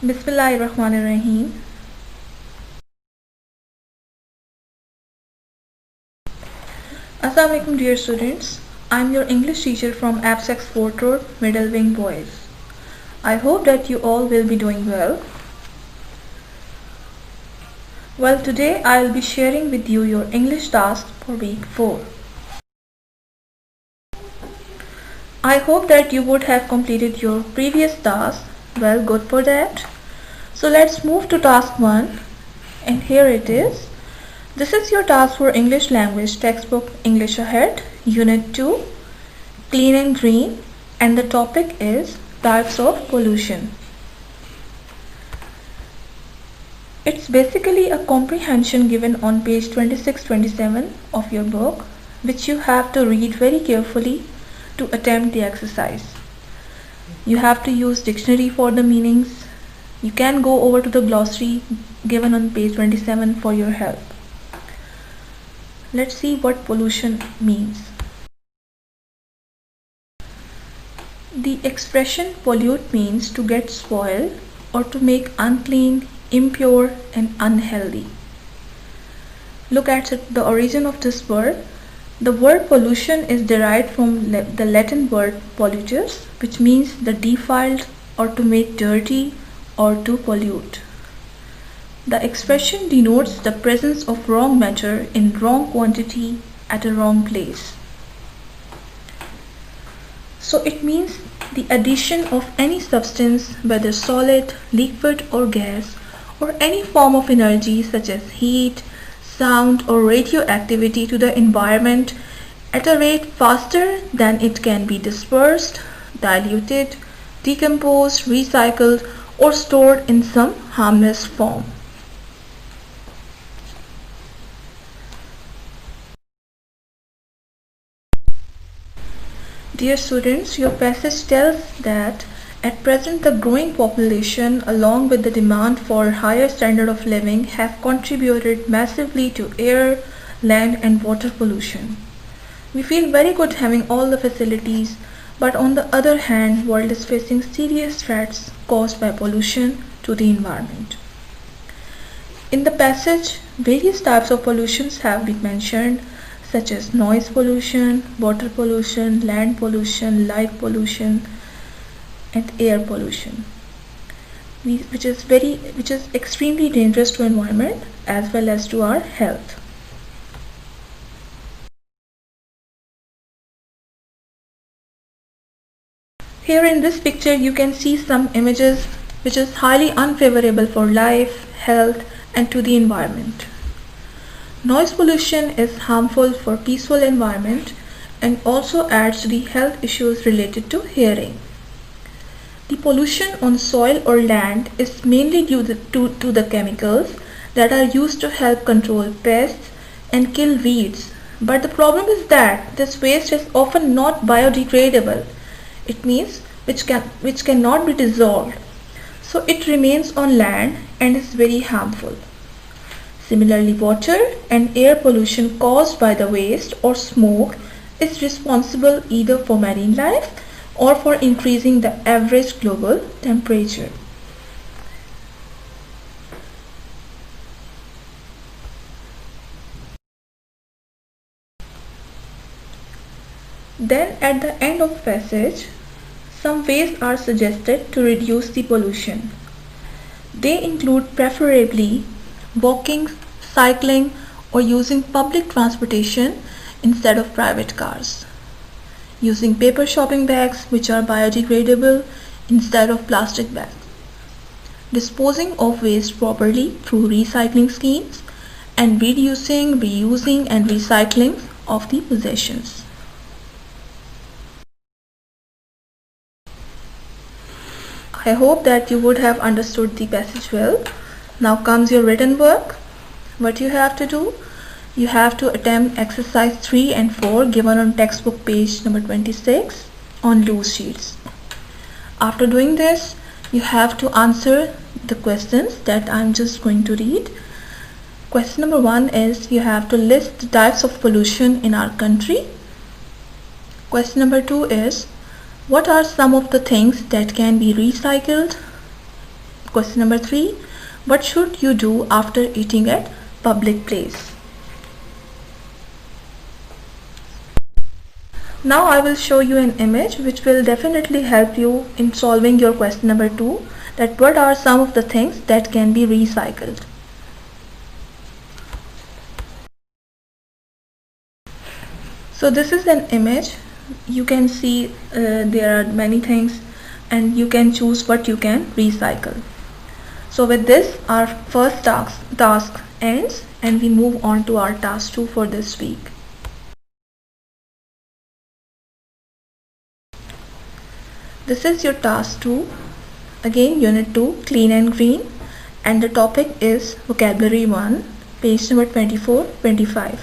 Bismillahirrahmanirrahim. Assalamu alaikum dear students. I am your English teacher from AppSec Sport Road, Middle Wing Boys. I hope that you all will be doing well. Well, today I will be sharing with you your English task for week 4. I hope that you would have completed your previous task. Well, good for that. So let's move to task 1, and here it is. This is your task for English language textbook English Ahead, Unit 2, Clean and Green, and the topic is types of pollution. It's basically a comprehension given on page 26-27 of your book, which you have to read very carefully to attempt the exercise. You have to use dictionary for the meanings. You can go over to the glossary given on page 27 for your help. Let's see what pollution means. The expression pollute means to get spoiled or to make unclean, impure and unhealthy. Look at the origin of this word. The word pollution is derived from the Latin word pollutus, which means the defiled or to make dirty or to pollute. The expression denotes the presence of wrong matter in wrong quantity at a wrong place. So it means the addition of any substance, whether solid, liquid or gas, or any form of energy such as heat, sound or radioactivity to the environment at a rate faster than it can be dispersed, diluted, decomposed, recycled or stored in some harmless form. Dear students, your passage tells that at present the growing population along with the demand for higher standard of living have contributed massively to air, land and water pollution. We feel very good having all the facilities, but on the other hand, world is facing serious threats caused by pollution to the environment. In the passage, various types of pollutions have been mentioned, such as noise pollution, water pollution, land pollution, light pollution, and air pollution, which is extremely dangerous to environment as well as to our health. Here in this picture you can see some images which is highly unfavorable for life, health and to the environment. Noise pollution is harmful for peaceful environment and also adds to the health issues related to hearing. The pollution on soil or land is mainly due to the chemicals that are used to help control pests and kill weeds. But the problem is that this waste is often not biodegradable. It means which cannot be dissolved. So it remains on land and is very harmful. Similarly, water and air pollution caused by the waste or smoke is responsible either for marine life or for increasing the average global temperature. Then at the end of the passage, some ways are suggested to reduce the pollution. They include preferably walking, cycling or using public transportation instead of private cars. Using paper shopping bags which are biodegradable instead of plastic bags. Disposing of waste properly through recycling schemes and reducing, reusing and recycling of the possessions. I hope that you would have understood the passage well. Now comes your written work. What you have to do? You have to attempt exercise 3 and 4 given on textbook page number 26 on loose sheets. After doing this, you have to answer the questions that I'm just going to read. Question number 1 is you have to list the types of pollution in our country. Question number 2 is what are some of the things that can be recycled? Question number 3. What should you do after eating at public place? Now I will show you an image which will definitely help you in solving your question number 2, that what are some of the things that can be recycled. So this is an image. You can see there are many things and you can choose what you can recycle. So with this, our first task ends and we move on to our task 2 for this week. This is your task 2, again unit 2, clean and green, and the topic is vocabulary 1, page number 24-25.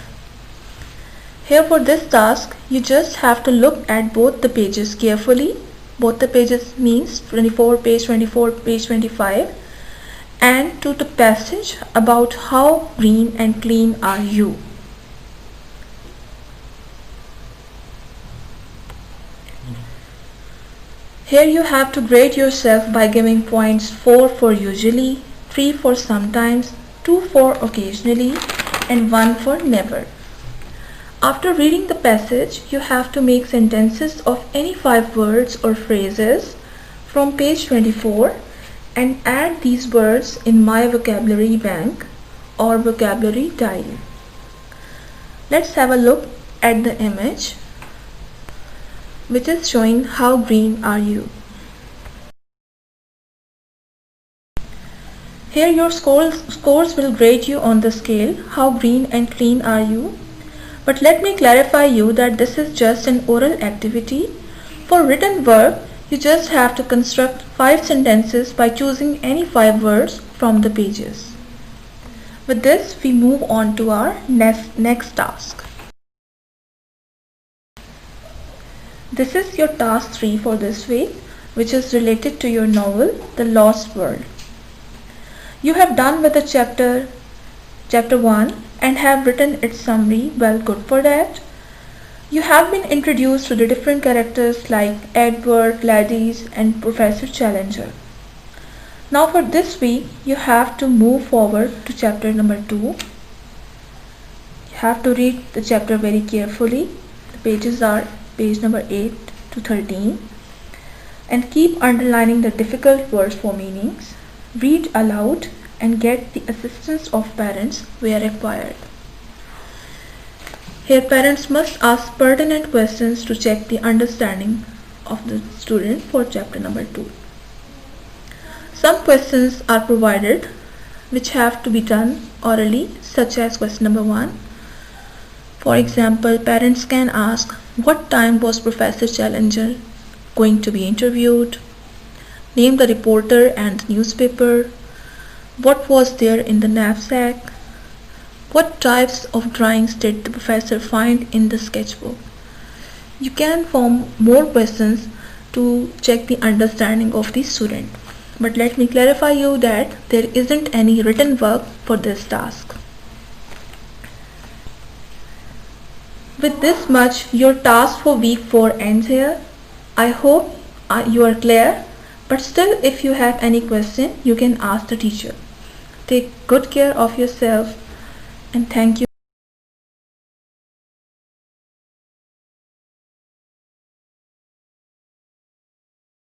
Here for this task, you just have to look at both the pages carefully. Both the pages means page 24, page 25, and to the passage about how green and clean are you. Here you have to grade yourself by giving points 4 for usually, 3 for sometimes, 2 for occasionally, and 1 for never. After reading the passage, you have to make sentences of any 5 words or phrases from page 24 and add these words in My Vocabulary Bank or Vocabulary Diary. Let's have a look at the image, which is showing how green are you. Here your scores will grade you on the scale how green and clean are you. But let me clarify you that this is just an oral activity. For written work, you just have to construct 5 sentences by choosing any 5 words from the pages. With this, we move on to our next task. This is your task 3 for this week, which is related to your novel, The Lost World. You have done with the chapter 1 and have written its summary. Well, good for that. You have been introduced to the different characters like Edward, Gladys, and Professor Challenger. Now for this week, you have to move forward to chapter number 2. You have to read the chapter very carefully. The pages are page number 8 to 13, and keep underlining the difficult words for meanings. Read aloud and get the assistance of parents where required. Here parents must ask pertinent questions to check the understanding of the student for chapter number 2. Some questions are provided which have to be done orally, such as question number 1. For example, parents can ask, what time was Professor Challenger going to be interviewed? Name the reporter and the newspaper. What was there in the knapsack? What types of drawings did the professor find in the sketchbook? You can form more questions to check the understanding of the student. But let me clarify you that there isn't any written work for this task. With this much, your task for week 4 ends here. I hope you are clear, but still if you have any question, you can ask the teacher. Take good care of yourself and thank you.